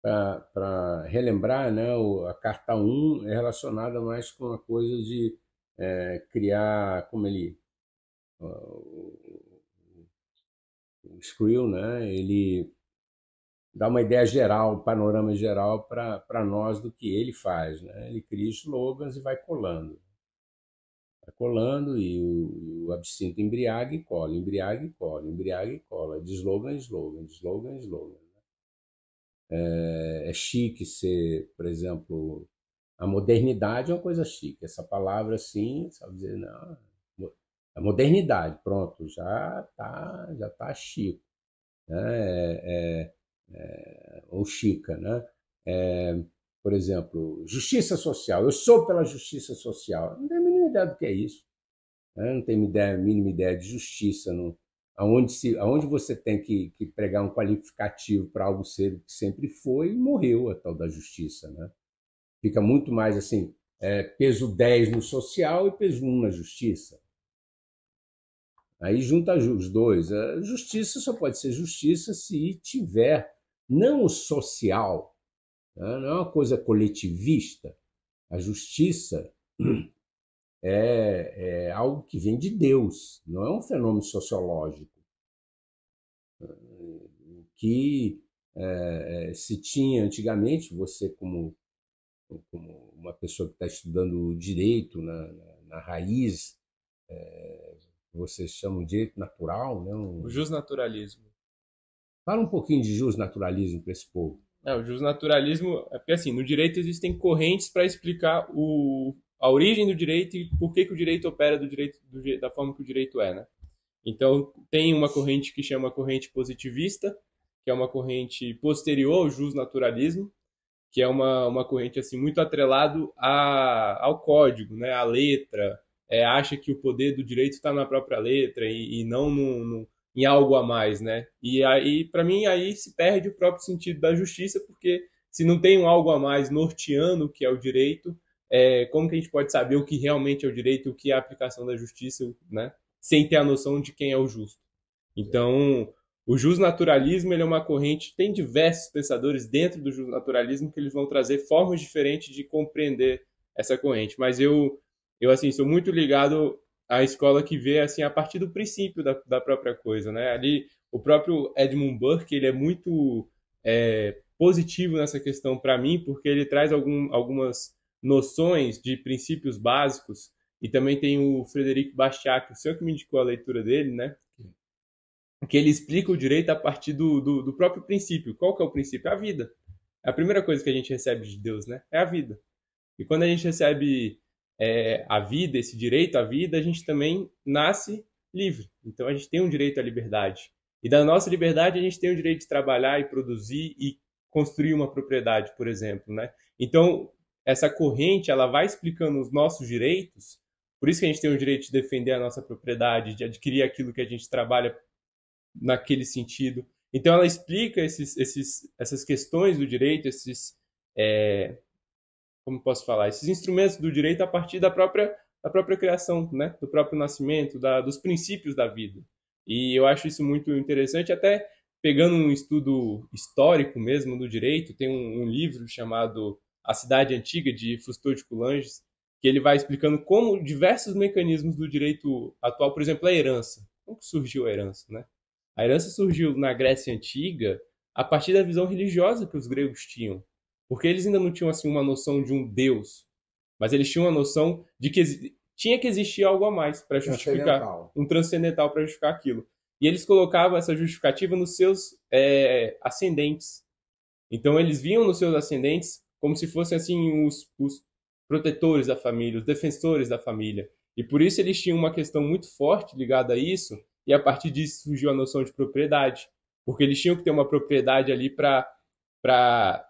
para relembrar, né, a Carta 1 é relacionada mais com a coisa de criar, como ele, o Skrill, né, ele dá uma ideia geral, um panorama geral para nós do que ele faz. Né? Ele cria slogans e vai colando. Vai colando e o absinto embriaga e cola, embriaga e cola, embriaga e cola, de slogan em slogan, de slogan em slogan. É chique ser, por exemplo, a modernidade é uma coisa chique. Essa palavra assim, sabe dizer, não, a modernidade, pronto, já tá chique, né? Ou chica, né? É, por exemplo, justiça social. Eu sou pela justiça social. Não tenho a mínima ideia do que é isso. Né? Não tenho a mínima ideia de justiça. No, aonde você tem que pregar um qualificativo para algo ser o que sempre foi, morreu a tal da justiça. Né? Fica muito mais assim, peso 10 no social e peso 1 na justiça. Aí junta os dois. A justiça só pode ser justiça se tiver não o social, né? Não é uma coisa coletivista. A justiça é algo que vem de Deus, não é um fenômeno sociológico que se tinha antigamente, você como uma pessoa que está estudando direito na raiz, vocês chamam de direito natural, né? O justnaturalismo. Fala um pouquinho de justnaturalismo para esse povo. O justnaturalismo é porque, assim, no direito existem correntes para explicar a origem do direito e por que o direito opera da forma que o direito é, né? Então, tem uma corrente que chama corrente positivista, que é uma corrente posterior ao justnaturalismo, que é uma corrente assim muito atrelado ao código, né, à letra, acha que o poder do direito está na própria letra e não em algo a mais, né? E aí, para mim, aí se perde o próprio sentido da justiça, porque se não tem um algo a mais norteando o que é o direito, como que a gente pode saber o que realmente é o direito e o que é a aplicação da justiça, né? Sem ter a noção de quem é o justo. Então, o justnaturalismo ele é uma corrente, tem diversos pensadores dentro do justnaturalismo que eles vão trazer formas diferentes de compreender essa corrente. Mas eu assim, sou muito ligado à escola que vê assim a partir do princípio da própria coisa, né? Ali, o próprio Edmund Burke, ele é muito positivo nessa questão para mim, porque ele traz algumas noções de princípios básicos e também tem o Frederic Bastiat, o senhor que me indicou a leitura dele, né? Que ele explica o direito a partir do próprio princípio. Qual que é o princípio? A vida. A primeira coisa que a gente recebe de Deus, né? É a vida. E quando a gente recebe a vida, esse direito à vida, a gente também nasce livre. Então a gente tem um direito à liberdade. E da nossa liberdade a gente tem o direito de trabalhar e produzir e construir uma propriedade, por exemplo, né? Então essa corrente ela vai explicando os nossos direitos. Por isso que a gente tem o direito de defender a nossa propriedade, de adquirir aquilo que a gente trabalha naquele sentido. Então ela explica essas questões do direito, como posso falar, esses instrumentos do direito a partir da própria criação, né? Do próprio nascimento, dos princípios da vida. E eu acho isso muito interessante, até pegando um estudo histórico mesmo do direito, tem um livro chamado A Cidade Antiga, de Fustou de Coulanges, que ele vai explicando como diversos mecanismos do direito atual, por exemplo, a herança. Como que surgiu a herança, né? A herança surgiu na Grécia Antiga a partir da visão religiosa que os gregos tinham, porque eles ainda não tinham assim uma noção de um Deus, mas eles tinham a noção de que tinha que existir algo a mais para justificar, Transcendental. um transcendental para justificar aquilo. E eles colocavam essa justificativa nos seus ascendentes. Então eles viam nos seus ascendentes como se fossem assim os protetores da família, os defensores da família. E por isso eles tinham uma questão muito forte ligada a isso, e a partir disso surgiu a noção de propriedade, porque eles tinham que ter uma propriedade ali para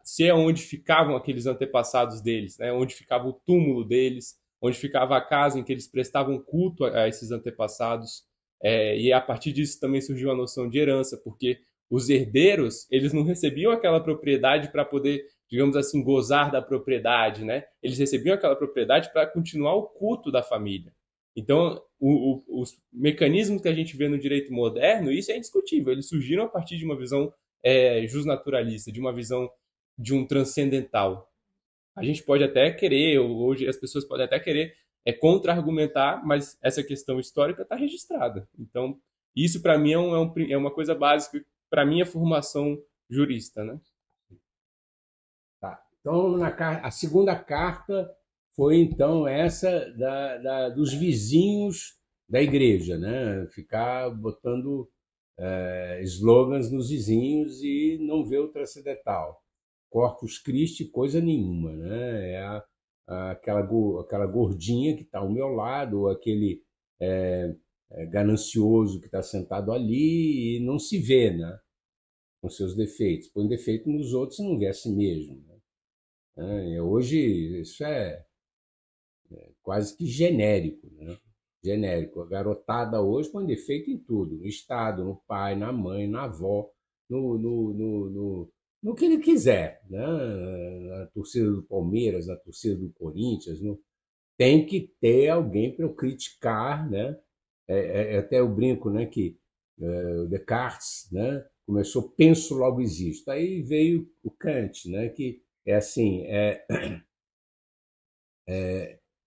ser onde ficavam aqueles antepassados deles, né? Onde ficava o túmulo deles, onde ficava a casa em que eles prestavam culto a esses antepassados. E a partir disso também surgiu a noção de herança, porque os herdeiros eles não recebiam aquela propriedade para poder, digamos assim, gozar da propriedade, né? Eles recebiam aquela propriedade para continuar o culto da família. Então, os mecanismos que a gente vê no direito moderno, isso é indiscutível. Eles surgiram a partir de uma visão justnaturalista, de uma visão de um transcendental. A gente pode até querer, hoje as pessoas podem até querer contra-argumentar, mas essa questão histórica está registrada. Então, isso para mim é uma coisa básica para minha formação jurista, né? Tá. Então, a segunda carta foi, então, essa dos vizinhos da igreja, né? Ficar botando slogans nos vizinhos e não ver o transcendental. Corpus Christi, coisa nenhuma, né? Aquela gordinha que está ao meu lado, ou aquele ganancioso que está sentado ali e não se vê, né? Com seus defeitos. Põe defeito nos outros e não vê a si mesmo. Né? Hoje, isso é quase que genérico, né? Genérico. A garotada hoje põe defeito em tudo, no Estado, no pai, na mãe, na avó, no que ele quiser, né? Na torcida do Palmeiras, na torcida do Corinthians, tem que ter alguém para eu criticar, né? Até eu brinco, né, que o Descartes, né, começou penso logo existo. Aí veio o Kant, né, que é assim,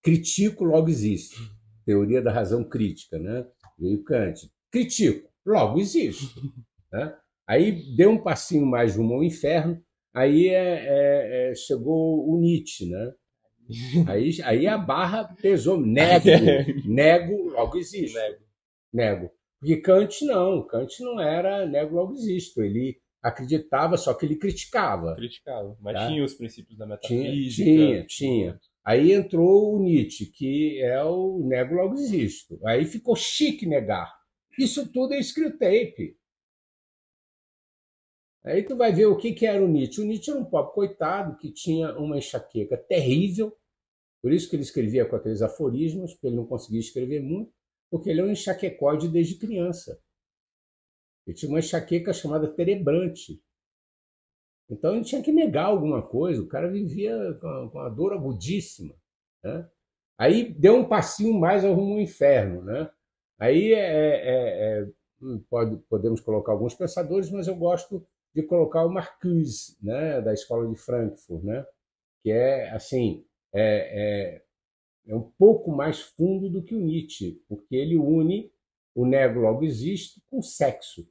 critico logo existo. Teoria da razão crítica, né? Veio Kant. Critico, logo existo. Né? Aí deu um passinho mais rumo ao inferno, aí chegou o Nietzsche, né? Aí a barra pesou, nego, logo existe. Nego. Porque Kant não era nego, logo existo. Ele acreditava, só que ele criticava. Mas tá? tinha os princípios da metafísica. Tinha. Aí entrou o Nietzsche, que é o nego, logo existo. Aí ficou chique negar. Isso tudo é screwtape. Aí tu vai ver o que era o Nietzsche. O Nietzsche era um pobre coitado que tinha uma enxaqueca terrível, por isso que ele escrevia com aqueles aforismos, porque ele não conseguia escrever muito, porque ele é um enxaquecóide desde criança. Ele tinha uma enxaqueca chamada terebrante. Então ele tinha que negar alguma coisa, o cara vivia com uma dor agudíssima. Né? Aí deu um passinho mais ao rumo ao inferno. Né? Aí podemos colocar alguns pensadores, mas eu gosto de colocar o Marcuse, né, da Escola de Frankfurt, né, que é assim é um pouco mais fundo do que o Nietzsche, porque ele une o nego logo existe com o sexo.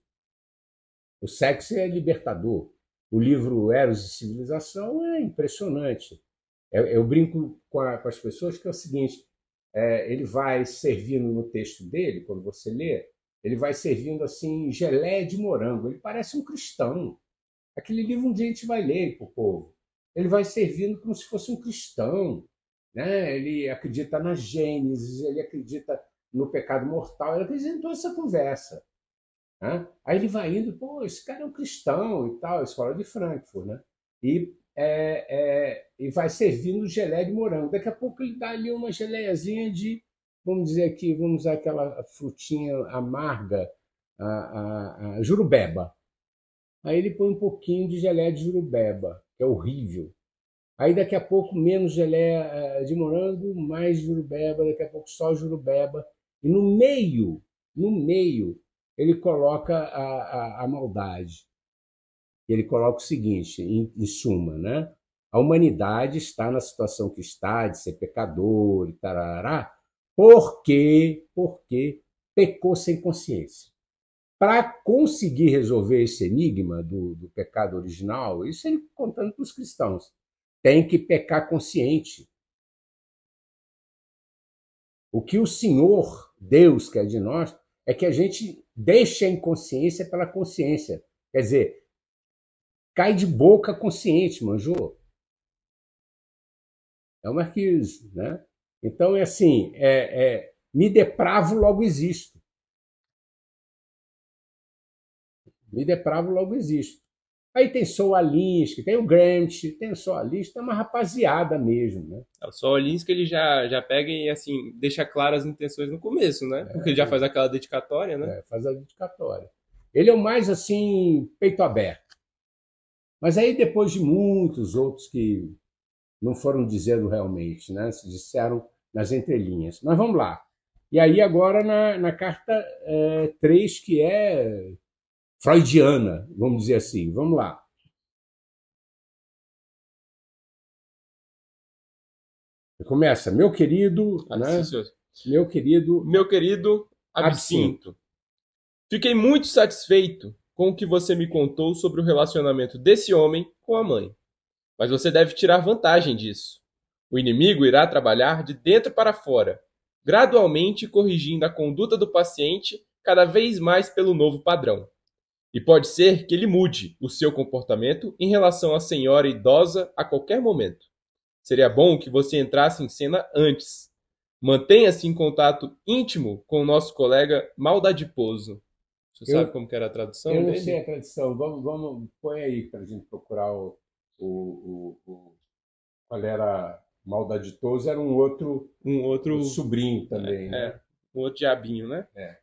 O sexo é libertador. O livro Eros e Civilização é impressionante. Eu brinco com as pessoas que é o seguinte, ele vai servindo no texto dele, quando você lê, ele vai servindo assim geleia de morango. Ele parece um cristão. Aquele livro um dia a gente vai ler para o povo. Ele vai servindo como se fosse um cristão. Né? Ele acredita na Gênesis, ele acredita no pecado mortal, ele acredita em toda essa conversa. Né? Aí ele vai indo, pô, esse cara é um cristão e tal, a Escola de Frankfurt. Né? E vai servindo geleia de morango. Daqui a pouco ele dá ali uma geleiazinha de, vamos dizer aqui, vamos usar aquela frutinha amarga, a jurubeba. Aí ele põe um pouquinho de geleia de jurubeba, que é horrível. Aí daqui a pouco menos geleia de morango, mais jurubeba, daqui a pouco só jurubeba. E no meio, ele coloca a maldade. Ele coloca o seguinte, em suma, né? A humanidade está na situação que está, de ser pecador e tarará, porque pecou sem consciência. Para conseguir resolver esse enigma do pecado original, isso ele contando para os cristãos, tem que pecar consciente. O que o Senhor, Deus, quer de nós, é que a gente deixe a inconsciência pela consciência. Quer dizer, cai de boca consciente, manjou? É o Marquise, né? Então é assim, me depravo, logo existo. Me depravo, logo existo. Aí tem Saul Alinsky, tem o Gramsci, tem o Saul Alinsky, tem uma rapaziada mesmo, né? O Saul Alinsky ele já pega e assim deixa claras as intenções no começo, né? Porque ele já faz aquela dedicatória, né? Faz a dedicatória. Ele é o mais assim peito aberto. Mas aí depois de muitos outros que não foram dizendo realmente, né? Se disseram nas entrelinhas. Mas vamos lá. E aí agora na carta 3, que é freudiana, vamos dizer assim. Vamos lá. Começa, meu querido, né? Meu querido Absinto. Fiquei muito satisfeito com o que você me contou sobre o relacionamento desse homem com a mãe. Mas você deve tirar vantagem disso. O inimigo irá trabalhar de dentro para fora, gradualmente corrigindo a conduta do paciente cada vez mais pelo novo padrão. E pode ser que ele mude o seu comportamento em relação à senhora idosa a qualquer momento. Seria bom que você entrasse em cena antes. Mantenha-se em contato íntimo com o nosso colega maldadiposo. Você sabe como que era a tradução Eu não dele? sei a tradução. Põe aí para a gente procurar qual era maldaditoso, era um outro sobrinho também, né? Um outro diabinho, né? É.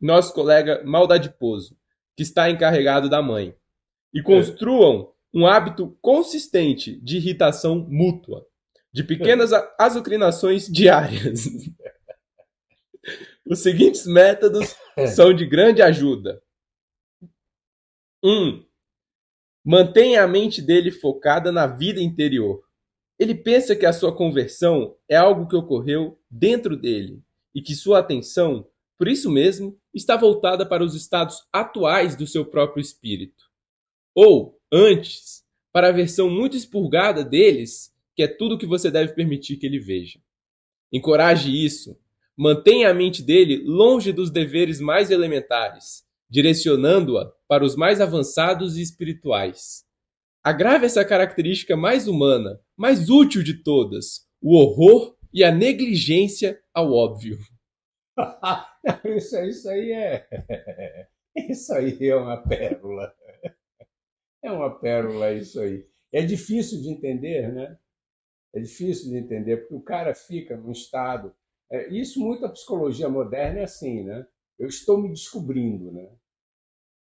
Nosso colega maldadiposo, que está encarregado da mãe. E construam um hábito consistente de irritação mútua, de pequenas azucrinações diárias. Os seguintes métodos são de grande ajuda. 1. Mantenha a mente dele focada na vida interior. Ele pensa que a sua conversão é algo que ocorreu dentro dele e que sua atenção, por isso mesmo, está voltada para os estados atuais do seu próprio espírito. Ou, antes, para a versão muito expurgada deles, que é tudo que você deve permitir que ele veja. Encoraje isso. Mantenha a mente dele longe dos deveres mais elementares, direcionando-a para os mais avançados e espirituais. Agrave essa característica mais humana, mais útil de todas, o horror e a negligência ao óbvio. Isso aí isso aí é uma pérola. É uma pérola isso aí. É difícil de entender, né? É difícil de entender, porque o cara fica num estado. Isso muito a psicologia moderna é assim, né? Eu estou me descobrindo, né?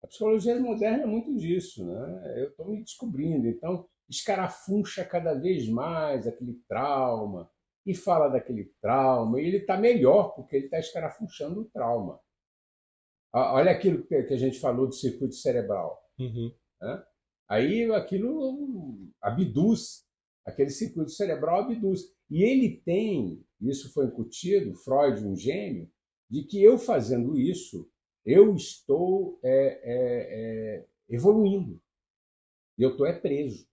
A psicologia moderna é muito disso, né? Eu estou me descobrindo, então escarafuncha cada vez mais aquele trauma e fala daquele trauma, e ele está melhor porque ele está escarafunchando o trauma. Olha aquilo que a gente falou do circuito cerebral. Né? Aí aquilo abduz, aquele circuito cerebral abduz. E ele tem, isso foi incutido, Freud, um gênio, de que eu fazendo isso, eu estou evoluindo. E eu estou preso.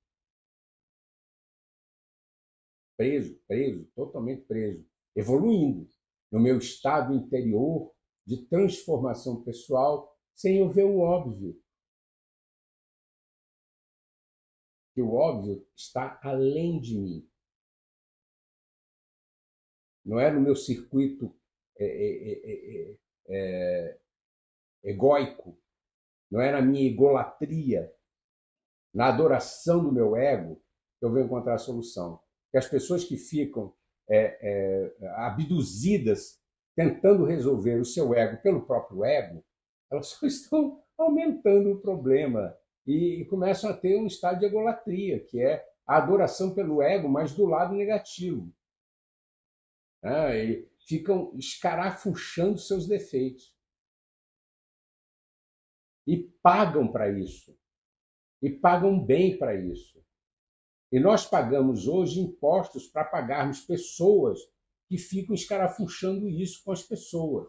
Preso, totalmente preso. Evoluindo no meu estado interior de transformação pessoal, sem eu ver o óbvio. Que o óbvio está além de mim. Não é no meu circuito egóico, não é na minha egolatria, na adoração do meu ego, que eu vou encontrar a solução. Porque as pessoas que ficam abduzidas tentando resolver o seu ego pelo próprio ego, elas só estão aumentando o problema e começam a ter um estado de egolatria, que é a adoração pelo ego, mas do lado negativo. E ficam escarafuchando seus defeitos. E pagam para isso. E pagam bem para isso. E nós pagamos hoje impostos para pagarmos pessoas que ficam escarafuchando isso com as pessoas.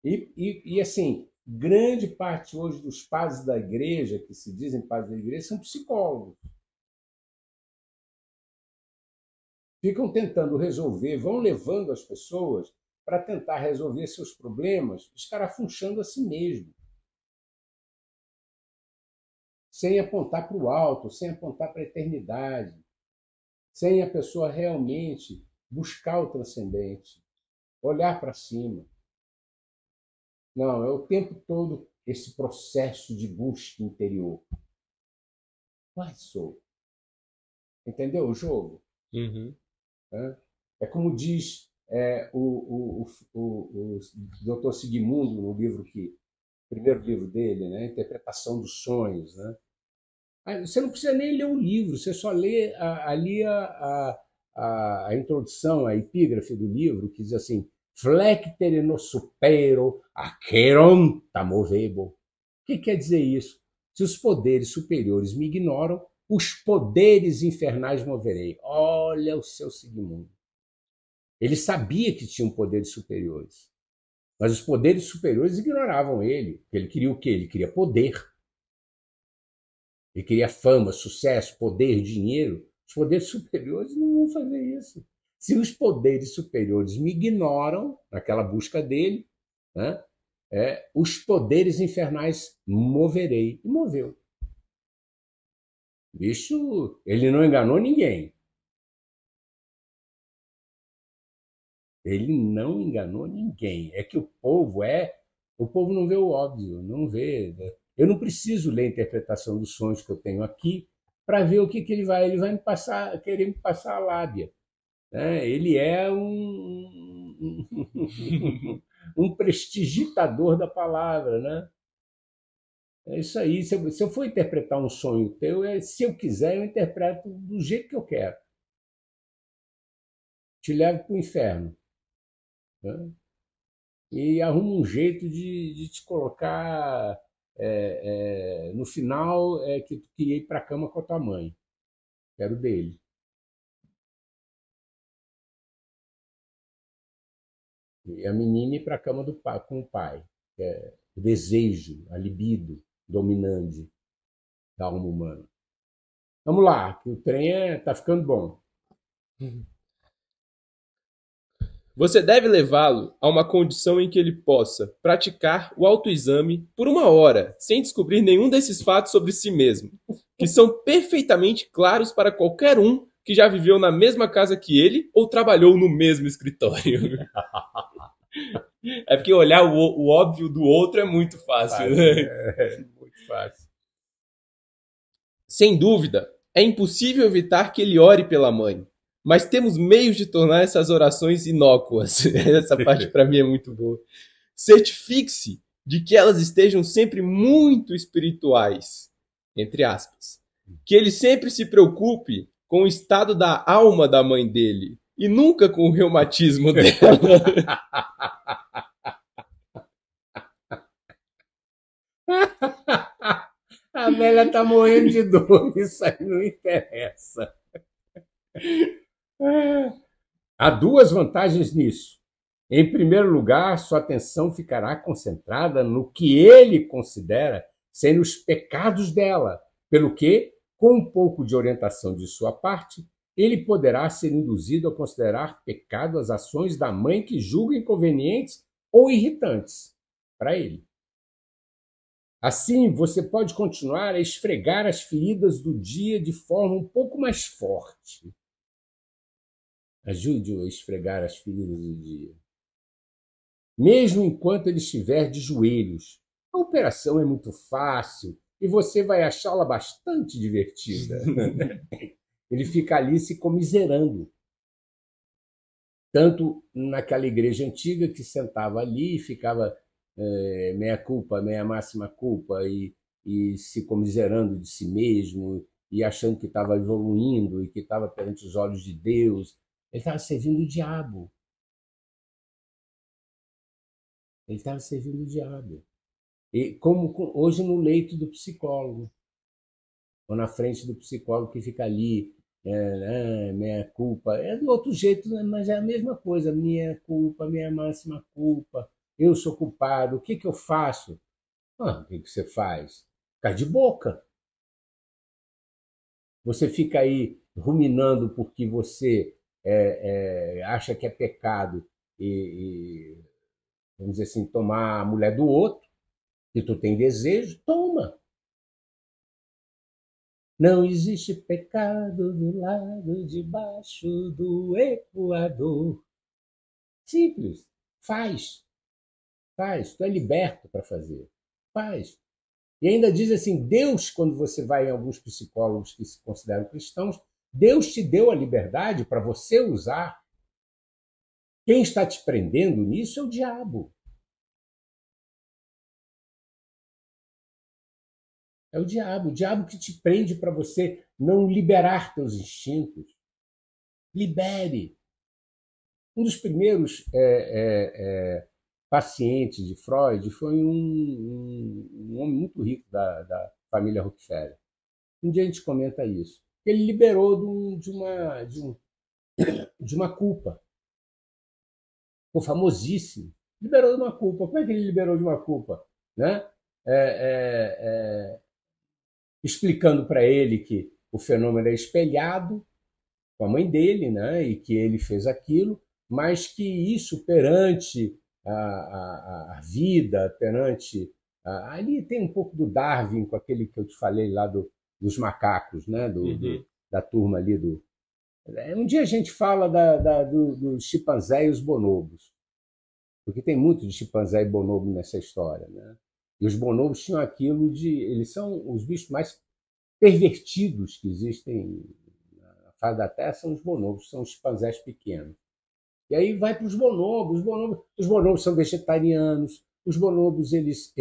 E assim, grande parte hoje dos padres da igreja, que se dizem padres da igreja, são psicólogos. Ficam tentando resolver, vão levando as pessoas para tentar resolver seus problemas, escarafunchando a si mesmo. Sem apontar para o alto, sem apontar para a eternidade, sem a pessoa realmente buscar o transcendente, olhar para cima. Não, é o tempo todo esse processo de busca interior. Quais sou? Entendeu o jogo? Uhum. É como diz o Dr. Sigmundo no livro primeiro livro dele, né? Interpretação dos Sonhos. Né? Você não precisa nem ler o livro, você só lê ali a introdução, a epígrafe do livro, que diz assim: Flectere no supero aqueronta movebo. O que quer dizer isso? Se os poderes superiores me ignoram, os poderes infernais moverei. Olha o seu Sigmund. Ele sabia que tinham poderes superiores, mas os poderes superiores ignoravam ele. Ele queria o quê? Ele queria poder. Ele queria fama, sucesso, poder, dinheiro. Os poderes superiores não vão fazer isso. Se os poderes superiores me ignoram naquela busca dele, né, os poderes infernais moverei. E moveu. Bicho, ele não enganou ninguém. Ele não enganou ninguém. É que o povo não vê o óbvio, não vê. Eu não preciso ler a interpretação dos sonhos que eu tenho aqui para ver o que ele vai me passar, querer me passar a lábia. Né? Ele é um prestidigitador da palavra, né? É isso aí. Se eu for interpretar um sonho teu, se eu quiser, eu interpreto do jeito que eu quero. Te levo para o inferno. Né? E arrumo um jeito de te colocar no final que tu queria ir para a cama com a tua mãe. Quero dele. E a menina ir para a cama com o pai. O desejo, a libido dominante da alma humana. Vamos lá, que o trem tá ficando bom. Você deve levá-lo a uma condição em que ele possa praticar o autoexame por 1 hora, sem descobrir nenhum desses fatos sobre si mesmo, que são perfeitamente claros para qualquer um que já viveu na mesma casa que ele ou trabalhou no mesmo escritório. É porque olhar o óbvio do outro é muito fácil. Muito fácil. Sem dúvida, é impossível evitar que ele ore pela mãe, mas temos meios de tornar essas orações inócuas. Essa parte para mim é muito boa. Certifique-se de que elas estejam sempre muito espirituais, entre aspas. Que ele sempre se preocupe com o estado da alma da mãe dele e nunca com o reumatismo dela. A velha tá morrendo de dor, isso aí não interessa. Há duas vantagens nisso. Em primeiro lugar, sua atenção ficará concentrada no que ele considera serem os pecados dela, pelo que, com um pouco de orientação de sua parte, ele poderá ser induzido a considerar pecado as ações da mãe que julga inconvenientes ou irritantes para ele. Assim, você pode continuar a esfregar as feridas do dia de forma um pouco mais forte. Ajude-o a esfregar as feridas do dia. Mesmo enquanto ele estiver de joelhos. A operação é muito fácil e você vai achá-la bastante divertida. Ele fica ali se comiserando. Tanto naquela igreja antiga que sentava ali e ficava meia culpa, meia máxima culpa e se comiserando de si mesmo e achando que estava evoluindo e que estava perante os olhos de Deus. Ele estava servindo o diabo. Ele estava servindo o diabo. E como hoje no leito do psicólogo, ou na frente do psicólogo que fica ali, minha culpa, é do outro jeito, mas é a mesma coisa, minha culpa, minha máxima culpa, eu sou culpado, o que eu faço? O que você faz? Ficar de boca. Você fica aí ruminando porque você acha que é pecado vamos dizer assim, tomar a mulher do outro, que tu tem desejo, toma. Não existe pecado do lado de baixo do Equador. Simples. Faz. Faz. Tu é liberto para fazer. Faz. E ainda diz assim, Deus, quando você vai em alguns psicólogos que se consideram cristãos, Deus te deu a liberdade para você usar. Quem está te prendendo nisso é o diabo. É o diabo que te prende para você não liberar teus instintos. Libere. Um dos primeiros pacientes de Freud foi um homem muito rico da família Rockefeller. Um dia a gente comenta isso. Ele liberou de uma culpa. Ficou famosíssimo. Liberou de uma culpa. Como é que ele liberou de uma culpa? Né? É, é, é, explicando para ele que o fenômeno é espelhado com a mãe dele, né? E que ele fez aquilo, mas que isso perante a vida, perante... ali tem um pouco do Darwin, com aquele que eu te falei lá dos macacos, né? Da turma ali do... Um dia a gente fala do chimpanzé e os bonobos, porque tem muito de chimpanzé e bonobo nessa história, né? E os bonobos tinham aquilo de... Eles são os bichos mais pervertidos que existem na face da Terra, são os bonobos, são os chimpanzés pequenos. E aí vai para os bonobos. Os bonobos são vegetarianos, os bonobos eles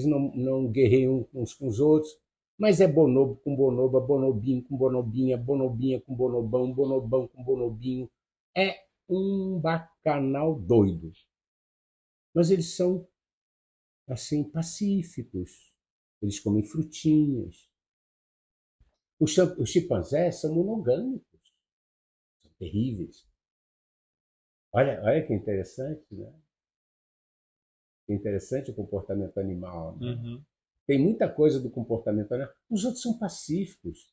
não guerreiam uns com os outros, mas é bonobo com bonoba, bonobinho com bonobinha, bonobinha com bonobão, bonobão com bonobinho. É um bacanal doido. Mas eles são assim pacíficos. Eles comem frutinhas. Os chimpanzés são monogâmicos, são terríveis. Olha que interessante, né? Que interessante o comportamento animal. Né? Tem muita coisa do comportamento animal. Os outros são pacíficos.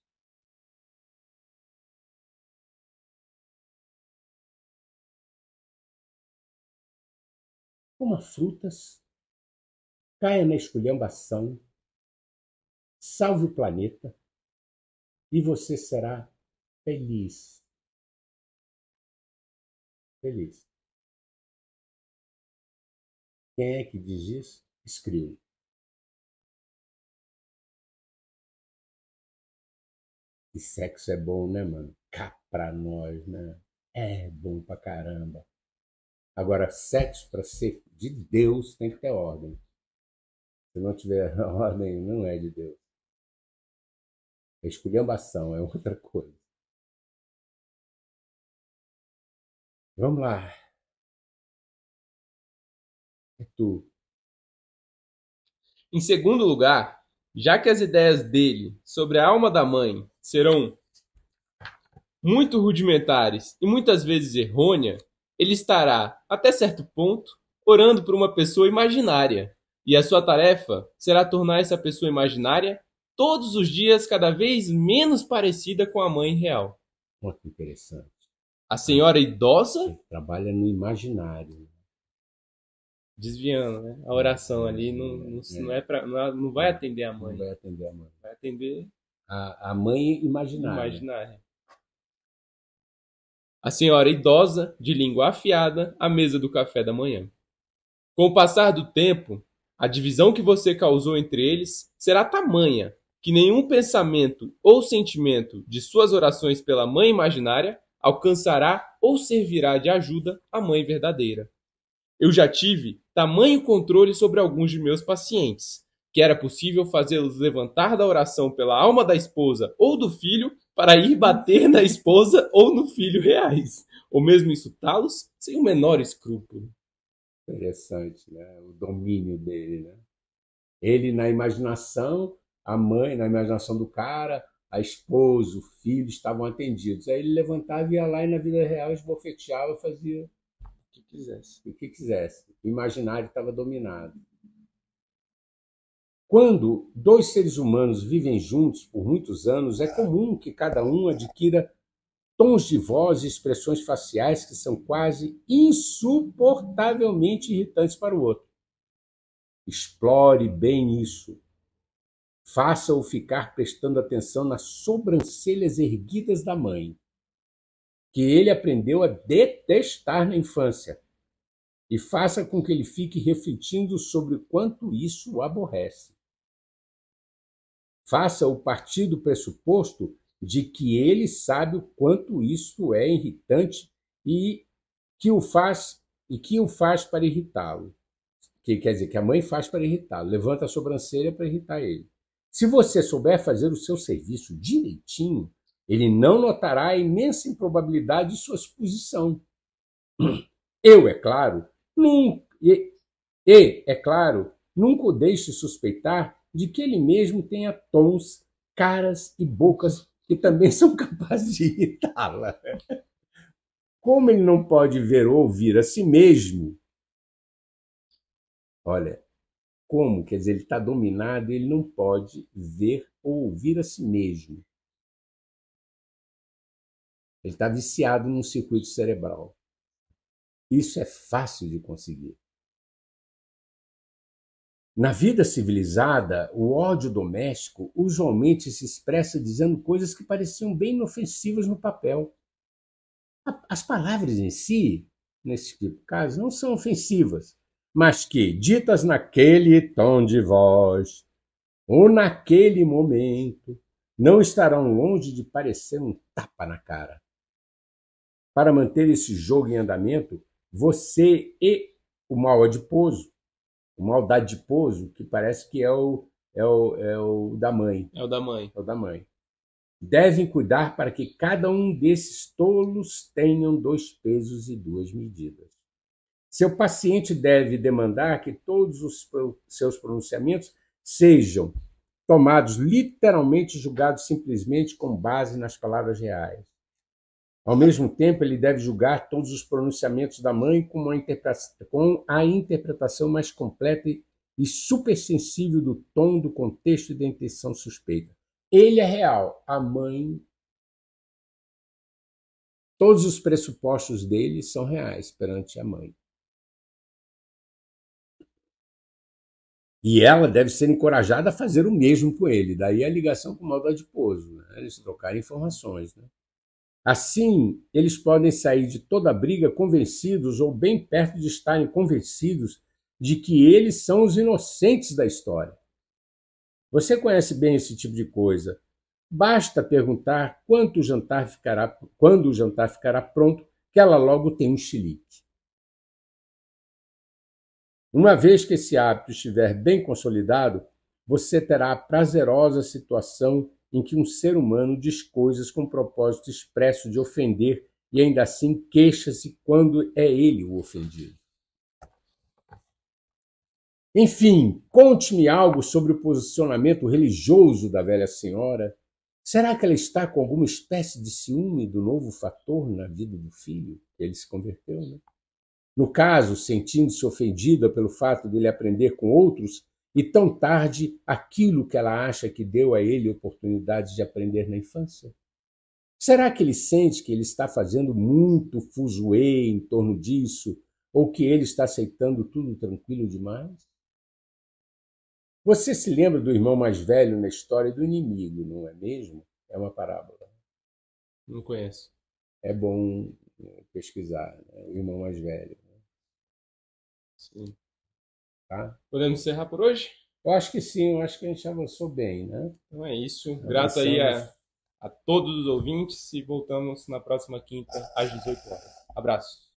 Coma frutas, caia na esculhambação, salve o planeta e você será feliz. Feliz. Quem é que diz isso? Escreve. E sexo é bom, né, mano? Cá pra nós, né? É bom pra caramba. Agora, sexo, para ser de Deus, tem que ter ordem. Se não tiver ordem, não é de Deus. É esculhambação, é outra coisa. Vamos lá. É tu. Em segundo lugar, já que as ideias dele sobre a alma da mãe serão muito rudimentares e muitas vezes errôneas, ele estará, até certo ponto, orando por uma pessoa imaginária. E a sua tarefa será tornar essa pessoa imaginária todos os dias cada vez menos parecida com a mãe real. Olha que interessante. A senhora idosa... Ele trabalha no imaginário. Desviando, né? A oração ali não vai atender a mãe. Não vai atender a mãe. Vai atender a mãe imaginária. A senhora idosa, de língua afiada, à mesa do café da manhã. Com o passar do tempo, a divisão que você causou entre eles será tamanha que nenhum pensamento ou sentimento de suas orações pela mãe imaginária alcançará ou servirá de ajuda à mãe verdadeira. Eu já tive tamanho controle sobre alguns de meus pacientes, que era possível fazê-los levantar da oração pela alma da esposa ou do filho para ir bater na esposa ou no filho reais, ou mesmo insultá-los sem o menor escrúpulo. Interessante, né? O domínio dele, né? Ele na imaginação, a mãe na imaginação do cara, a esposa, o filho estavam atendidos. Aí ele levantava, ia lá e na vida real esbofeteava, fazia o que quisesse. O imaginário estava dominado. Quando dois seres humanos vivem juntos por muitos anos, é comum que cada um adquira tons de voz e expressões faciais que são quase insuportavelmente irritantes para o outro. Explore bem isso. Faça-o ficar prestando atenção nas sobrancelhas erguidas da mãe, que ele aprendeu a detestar na infância, e faça com que ele fique refletindo sobre o quanto isso o aborrece. Faça-o partir do pressuposto de que ele sabe o quanto isso é irritante e que o faz para irritá-lo. Quer dizer, que a mãe faz para irritá-lo, levanta a sobrancelha para irritar ele. Se você souber fazer o seu serviço direitinho, ele não notará a imensa improbabilidade de sua exposição. É claro, nunca o deixe suspeitar de que ele mesmo tenha tons caras e bocas que também são capazes de irritá-la. Como ele não pode ver ou ouvir a si mesmo, olha, como, quer dizer, ele está dominado, ele não pode ver ou ouvir a si mesmo. Ele está viciado num circuito cerebral. Isso é fácil de conseguir. Na vida civilizada, o ódio doméstico usualmente se expressa dizendo coisas que pareciam bem inofensivas no papel. As palavras em si, nesse tipo de caso, não são ofensivas, mas que, ditas naquele tom de voz ou naquele momento, não estarão longe de parecer um tapa na cara. Para manter esse jogo em andamento, você e o mal adiposo, o mal adiposo, que parece que é o da mãe. É o da mãe. É o da mãe. Devem cuidar para que cada um desses tolos tenham 2 pesos e 2 medidas. Seu paciente deve demandar que todos os seus pronunciamentos sejam tomados literalmente, julgados simplesmente com base nas palavras reais. Ao mesmo tempo, ele deve julgar todos os pronunciamentos da mãe com a interpretação mais completa e supersensível do tom, do contexto e da intenção suspeita. Ele é real, a mãe. Todos os pressupostos dele são reais perante a mãe. E ela deve ser encorajada a fazer o mesmo com ele. Daí a ligação com o mal adiposo, né? Eles trocarem informações. Né? Assim, eles podem sair de toda a briga convencidos ou bem perto de estarem convencidos de que eles são os inocentes da história. Você conhece bem esse tipo de coisa. Basta perguntar quando o jantar ficará pronto, que ela logo tem um chilique. Uma vez que esse hábito estiver bem consolidado, você terá a prazerosa situação em que um ser humano diz coisas com propósito expresso de ofender e ainda assim queixa-se quando é ele o ofendido. Enfim, conte-me algo sobre o posicionamento religioso da velha senhora. Será que ela está com alguma espécie de ciúme do novo fator na vida do filho? Ele se converteu, né? No caso, sentindo-se ofendida pelo fato de ele aprender com outros e tão tarde aquilo que ela acha que deu a ele oportunidade de aprender na infância? Será que ele sente que ele está fazendo muito fuzuê em torno disso ou que ele está aceitando tudo tranquilo demais? Você se lembra do irmão mais velho na história do inimigo, não é mesmo? É uma parábola. Não conheço. É bom pesquisar, né? O irmão mais velho. Sim. Tá? Podemos encerrar por hoje? Eu acho que sim, eu acho que a gente avançou bem, né? Então é isso. Grato aí a todos os ouvintes e voltamos na próxima quinta às 18 horas. Abraço.